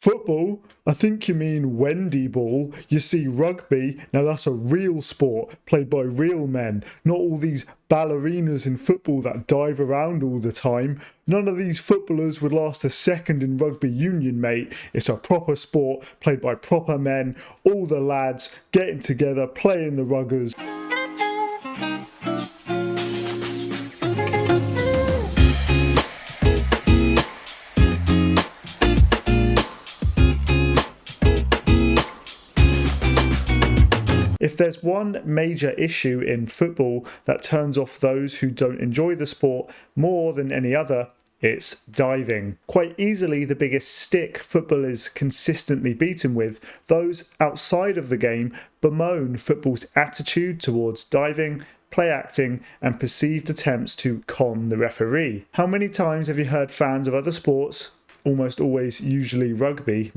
Football? I think you mean Wendy ball. You see, rugby, now that's a real sport played by real men, not all these ballerinas in football that dive around all the time. None of these footballers would last a second in rugby union, mate. It's a proper sport played by proper men, all the lads getting together, playing the ruggers. If there's one major issue in football that turns off those who don't enjoy the sport more than any other, it's diving. Quite easily the biggest stick football is consistently beaten with. Those outside of the game bemoan football's attitude towards diving, play acting, and perceived attempts to con the referee. How many times have you heard fans of other sports, almost always usually rugby,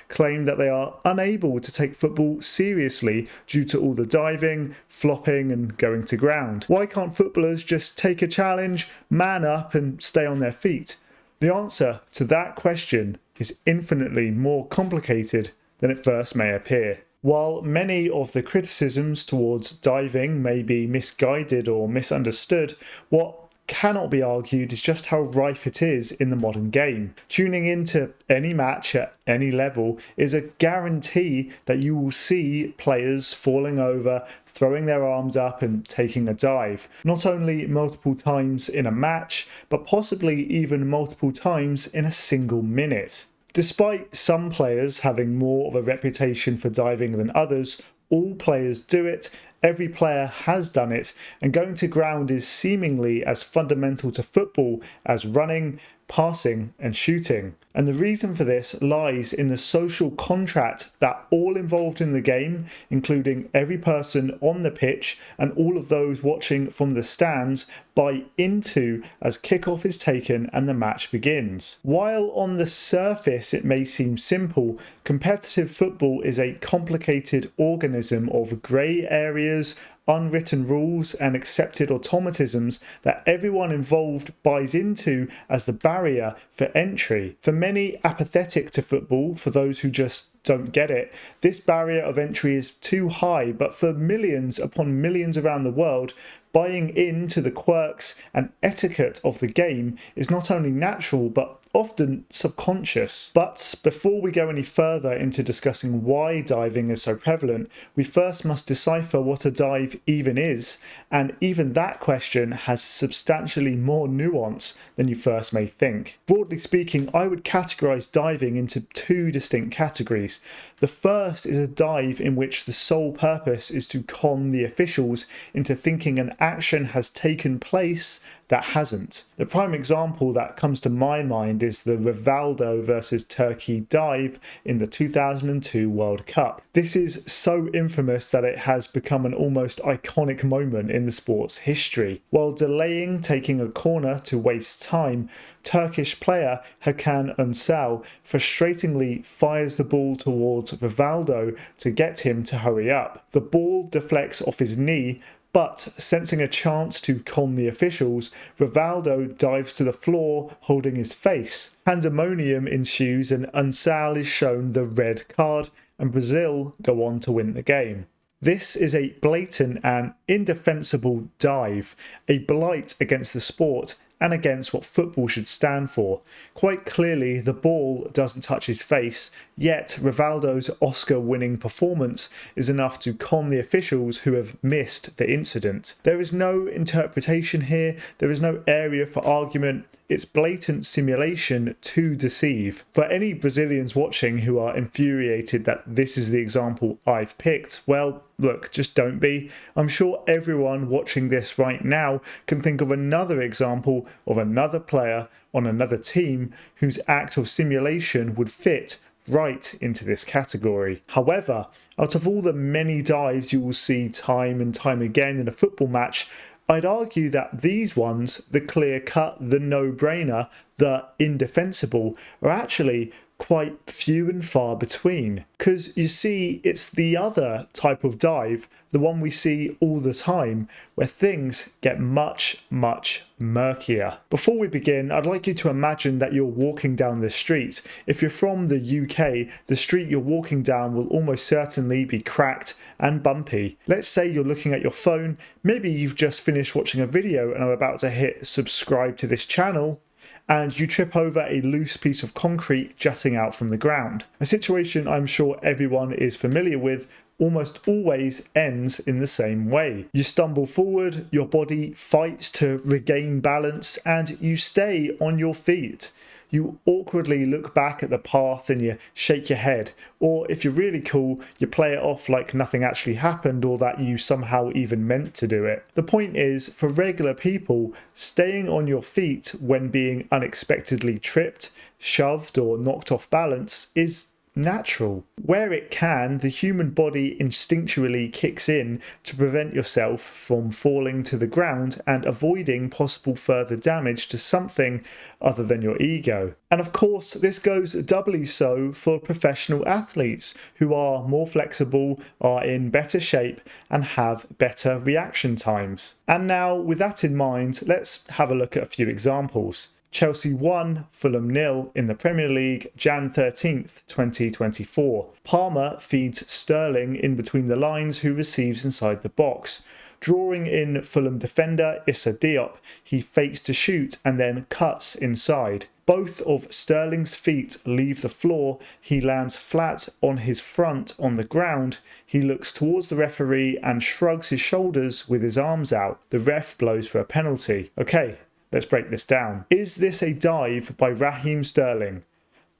claim that they are unable to take football seriously due to all the diving, flopping and going to ground? Why can't footballers just take a challenge, man up and stay on their feet? The answer to that question is infinitely more complicated than it first may appear. While many of the criticisms towards diving may be misguided or misunderstood, what cannot be argued is just how rife it is in the modern game. Tuning into any match at any level is a guarantee that you will see players falling over, throwing their arms up and taking a dive. Not only multiple times in a match, but possibly even multiple times in a single minute. Despite some players having more of a reputation for diving than others, all players do it. Every player has done it, and going to ground is seemingly as fundamental to football as running, passing and shooting. And the reason for this lies in the social contract that all involved in the game, including every person on the pitch and all of those watching from the stands, buy into as kickoff is taken and the match begins. While on the surface it may seem simple, competitive football is a complicated organism of grey areas, unwritten rules and accepted automatisms that everyone involved buys into as the barrier for entry. For many apathetic to football, for those who just don't get it, this barrier of entry is too high, but for millions upon millions around the world, buying into the quirks and etiquette of the game is not only natural but often subconscious. But before we go any further into discussing why diving is so prevalent, we first must decipher what a dive even is, and even that question has substantially more nuance than you first may think. Broadly speaking, I would categorise diving into two distinct categories. The first is a dive in which the sole purpose is to con the officials into thinking an action has taken place that hasn't. The prime example that comes to my mind is the Rivaldo versus Turkey dive in the 2002 World Cup. This is so infamous that it has become an almost iconic moment in the sport's history. While delaying taking a corner to waste time, Turkish player Hakan Ünsal frustratingly fires the ball towards Rivaldo to get him to hurry up. The ball deflects off his knee, but sensing a chance to con the officials, Rivaldo dives to the floor holding his face. Pandemonium ensues and Ünsal is shown the red card, and Brazil go on to win the game. This is a blatant and indefensible dive, a blight against the sport and against what football should stand for. Quite clearly, the ball doesn't touch his face, yet Rivaldo's Oscar-winning performance is enough to con the officials who have missed the incident. There is no interpretation here, there is no area for argument, it's blatant simulation to deceive. For any Brazilians watching who are infuriated that this is the example I've picked, well, look, just don't be. I'm sure everyone watching this right now can think of another example of another player on another team whose act of simulation would fit right into this category. However, out of all the many dives you will see time and time again in a football match, I'd argue that these ones, the clear-cut, the no-brainer, the indefensible, are actually quite few and far between. Because you see, it's the other type of dive, the one we see all the time, where things get much, much murkier. Before we begin, I'd like you to imagine that you're walking down the street. If you're from the UK, the street you're walking down will almost certainly be cracked and bumpy. Let's say you're looking at your phone, maybe you've just finished watching a video and are about to hit subscribe to this channel, and you trip over a loose piece of concrete jutting out from the ground. A situation I'm sure everyone is familiar with, almost always ends in the same way. You stumble forward, your body fights to regain balance, and you stay on your feet. You awkwardly look back at the path and you shake your head, or if you're really cool, you play it off like nothing actually happened or that you somehow even meant to do it. The point is, for regular people, staying on your feet when being unexpectedly tripped, shoved, or knocked off balance is natural. Where it can, the human body instinctually kicks in to prevent yourself from falling to the ground and avoiding possible further damage to something other than your ego. And of course, this goes doubly so for professional athletes who are more flexible, are in better shape, and have better reaction times. And now, with that in mind, let's have a look at a few examples. Chelsea 1, Fulham 0 in the Premier League, Jan 13th, 2024. Palmer feeds Sterling in between the lines, who receives inside the box. Drawing in Fulham defender Issa Diop, he fakes to shoot and then cuts inside. Both of Sterling's feet leave the floor, he lands flat on his front on the ground, he looks towards the referee and shrugs his shoulders with his arms out. The ref blows for a penalty. Okay. Let's break this down. Is this a dive by Raheem Sterling?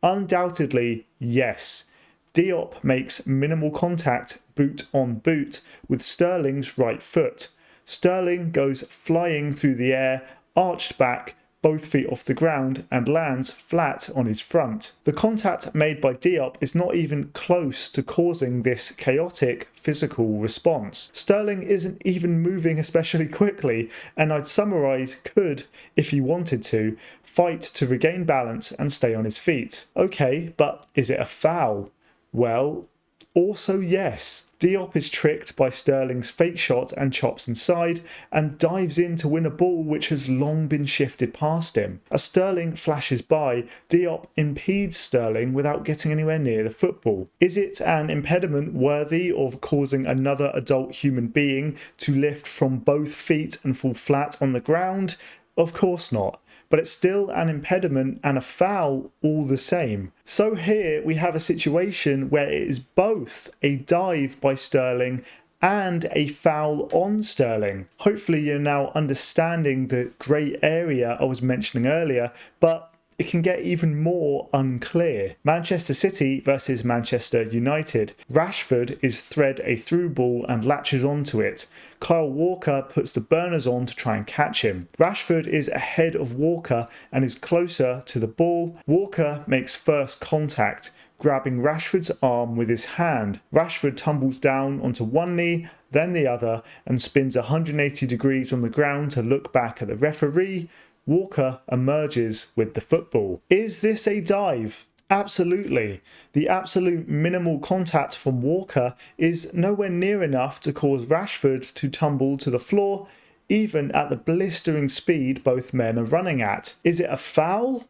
Undoubtedly, yes. Diop makes minimal contact boot on boot with Sterling's right foot. Sterling goes flying through the air, arched back, both feet off the ground, and lands flat on his front. The contact made by Diop is not even close to causing this chaotic physical response. Sterling isn't even moving especially quickly, and I'd summarise could, if he wanted to, fight to regain balance and stay on his feet. Okay, but is it a foul? Well, also yes. Diop is tricked by Sterling's fake shot and chops inside and dives in to win a ball which has long been shifted past him. As Sterling flashes by, Diop impedes Sterling without getting anywhere near the football. Is it an impediment worthy of causing another adult human being to lift from both feet and fall flat on the ground? Of course not. But it's still an impediment and a foul all the same. So here we have a situation where it is both a dive by Sterling and a foul on Sterling. Hopefully you're now understanding the grey area I was mentioning earlier, but it can get even more unclear. Manchester City versus Manchester United. Rashford is thread a through ball and latches onto it. Kyle Walker puts the burners on to try and catch him. Rashford is ahead of Walker and is closer to the ball. Walker makes first contact, grabbing Rashford's arm with his hand. Rashford tumbles down onto one knee, then the other, and spins 180 degrees on the ground to look back at the referee. Walker emerges with the football. Is this a dive? Absolutely. The absolute minimal contact from Walker is nowhere near enough to cause Rashford to tumble to the floor, even at the blistering speed both men are running at. Is it a foul?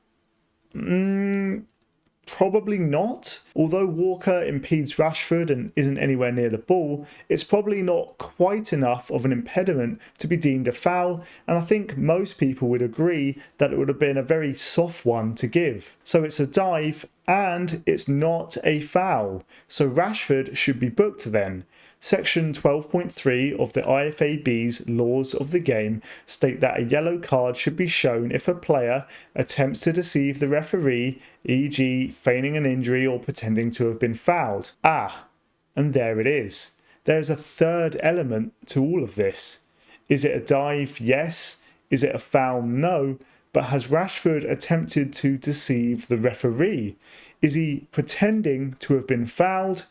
Probably not. Although Walker impedes Rashford and isn't anywhere near the ball, it's probably not quite enough of an impediment to be deemed a foul, and I think most people would agree that it would have been a very soft one to give. So it's a dive and it's not a foul. So Rashford should be booked then. Section 12.3 of the IFAB's Laws of the Game state that a yellow card should be shown if a player attempts to deceive the referee, e.g. feigning an injury or pretending to have been fouled. And there it is. There's a third element to all of this. Is it a dive? Yes. Is it a foul? No. But has Rashford attempted to deceive the referee? Is he pretending to have been fouled?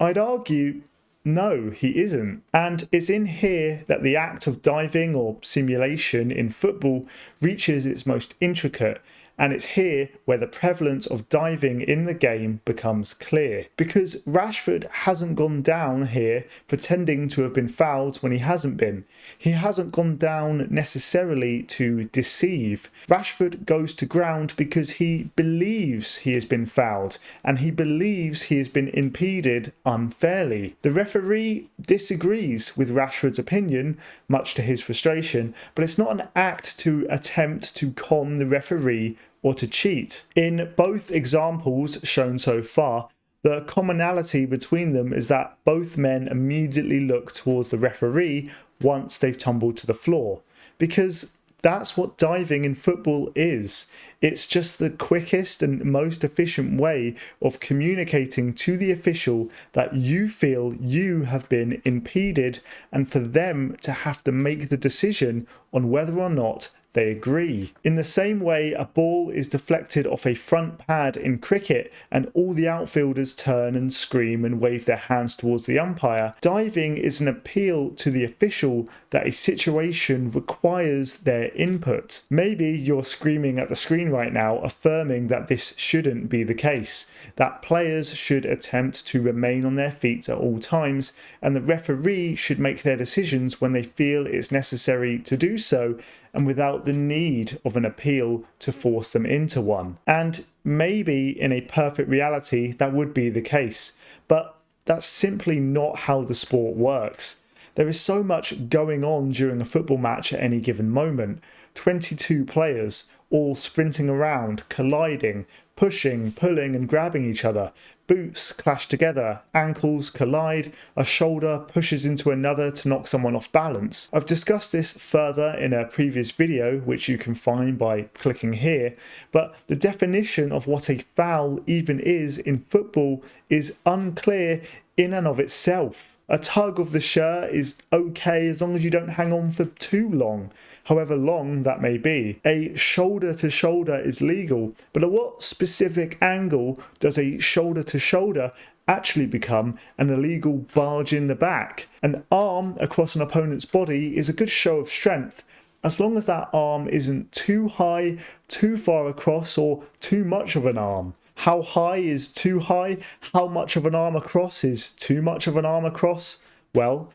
I'd argue no, he isn't. And it's in here that the act of diving or simulation in football reaches its most intricate And it's here where the prevalence of diving in the game becomes clear. Because Rashford hasn't gone down here pretending to have been fouled when he hasn't been. He hasn't gone down necessarily to deceive. Rashford goes to ground because he believes he has been fouled and he believes he has been impeded unfairly. The referee disagrees with Rashford's opinion, much to his frustration, but it's not an act to attempt to con the referee or to cheat. In both examples shown so far, the commonality between them is that both men immediately look towards the referee once they've tumbled to the floor, because that's what diving in football is. It's just the quickest and most efficient way of communicating to the official that you feel you have been impeded, and for them to have to make the decision on whether or not they agree. In the same way a ball is deflected off a front pad in cricket and all the outfielders turn and scream and wave their hands towards the umpire, diving is an appeal to the official that a situation requires their input. Maybe you're screaming at the screen right now affirming that this shouldn't be the case, that players should attempt to remain on their feet at all times and the referee should make their decisions when they feel it's necessary to do so and without the need of an appeal to force them into one. And maybe in a perfect reality that would be the case, but that's simply not how the sport works. There is so much going on during a football match at any given moment. 22 players, all sprinting around, colliding, pushing, pulling and grabbing each other. Boots clash together, ankles collide, a shoulder pushes into another to knock someone off balance. I've discussed this further in a previous video, which you can find by clicking here, but the definition of what a foul even is in football is unclear in and of itself. A tug of the shirt is okay as long as you don't hang on for too long, however long that may be. A shoulder to shoulder is legal, but at what specific angle does a shoulder to shoulder actually become an illegal barge in the back? An arm across an opponent's body is a good show of strength, as long as that arm isn't too high, too far across, or too much of an arm. How high is too high? How much of an arm across is too much of an arm across? Well,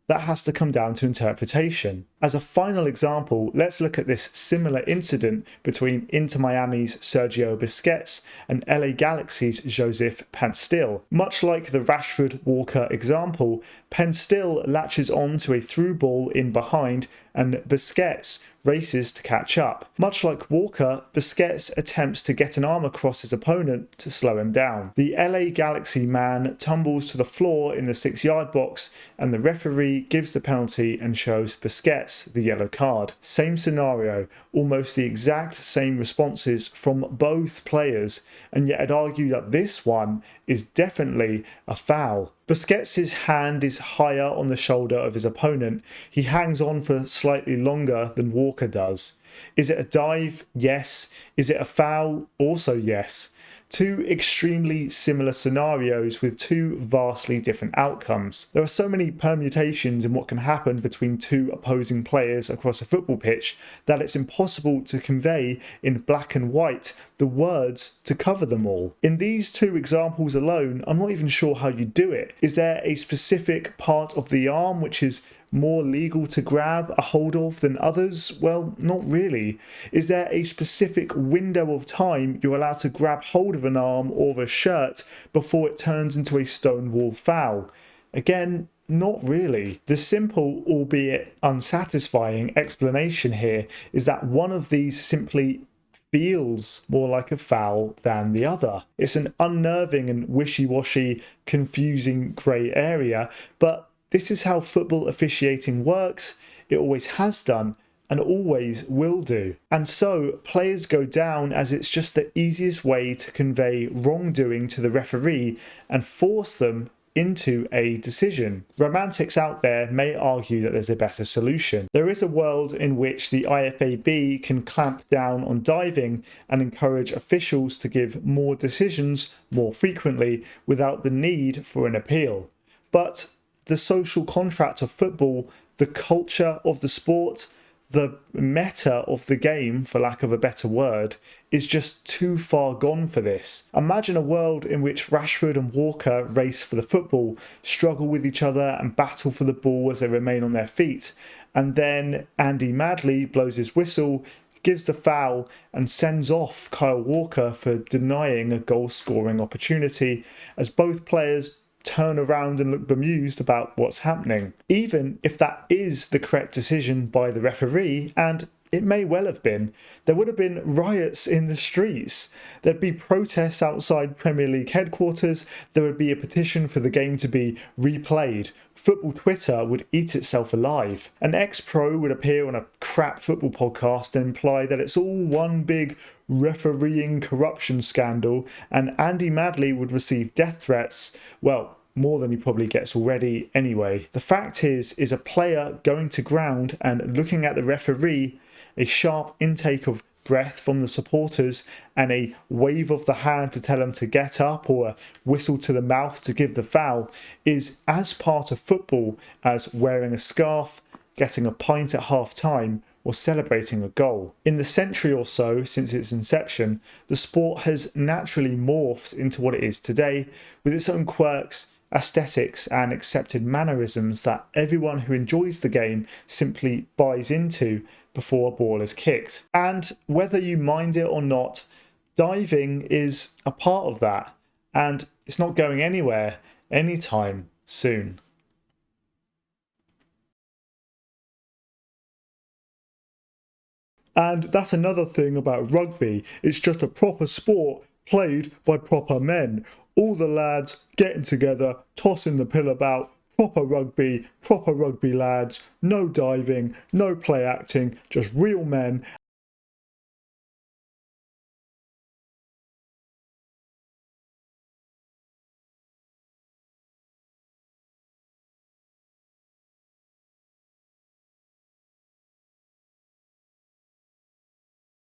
that has to come down to interpretation. As a final example, let's look at this similar incident between Inter Miami's Sergio Busquets and LA Galaxy's Joseph Panstil. Much like the Rashford-Walker example, Panstil latches on to a through ball in behind and Busquets races to catch up. Much like Walker, Busquets attempts to get an arm across his opponent to slow him down. The LA Galaxy man tumbles to the floor in the 6-yard box and the referee gives the penalty and shows Busquets the yellow card. Same scenario, almost the exact same responses from both players, and yet I'd argue that this one is definitely a foul. Busquets' hand is higher on the shoulder of his opponent. He hangs on for slightly longer than Walker does. Is it a dive? Yes. Is it a foul? Also yes. Two extremely similar scenarios with two vastly different outcomes. There are so many permutations in what can happen between two opposing players across a football pitch that it's impossible to convey in black and white the words to cover them all. In these two examples alone, I'm not even sure how you do it. Is there a specific part of the arm which is more legal to grab a hold of than others? Well, not really. Is there a specific window of time you're allowed to grab hold of an arm or a shirt before it turns into a stonewall foul? Again, not really. The simple, albeit unsatisfying, explanation here is that one of these simply feels more like a foul than the other. It's an unnerving and wishy-washy, confusing grey area, but this is how football officiating works. It always has done and always will do. And so players go down as it's just the easiest way to convey wrongdoing to the referee and force them into a decision. Romantics out there may argue that there's a better solution. There is a world in which the IFAB can clamp down on diving and encourage officials to give more decisions more frequently without the need for an appeal. But the social contract of football, the culture of the sport, the meta of the game, for lack of a better word, is just too far gone for this. Imagine a world in which Rashford and Walker race for the football, struggle with each other and battle for the ball as they remain on their feet, and then Andy Madley blows his whistle, gives the foul and sends off Kyle Walker for denying a goal-scoring opportunity, as both players turn around and look bemused about what's happening. Even if that is the correct decision by the referee, and it may well have been, there would have been riots in the streets. There'd be protests outside Premier League headquarters. There would be a petition for the game to be replayed. Football Twitter would eat itself alive. An ex-pro would appear on a crap football podcast and imply that it's all one big refereeing corruption scandal, and Andy Madley would receive death threats, well, more than he probably gets already anyway. The fact is a player going to ground and looking at the referee, a sharp intake of breath from the supporters and a wave of the hand to tell him to get up, or a whistle to the mouth to give the foul, is as part of football as wearing a scarf, getting a pint at half time, or celebrating a goal. In the century or so since its inception, the sport has naturally morphed into what it is today, with its own quirks, aesthetics and accepted mannerisms that everyone who enjoys the game simply buys into before a ball is kicked. And whether you mind it or not, diving is a part of that, and it's not going anywhere anytime soon. And that's another thing about rugby. It's just a proper sport played by proper men. All the lads getting together, tossing the pill about, proper rugby lads, no diving, no play acting, just real men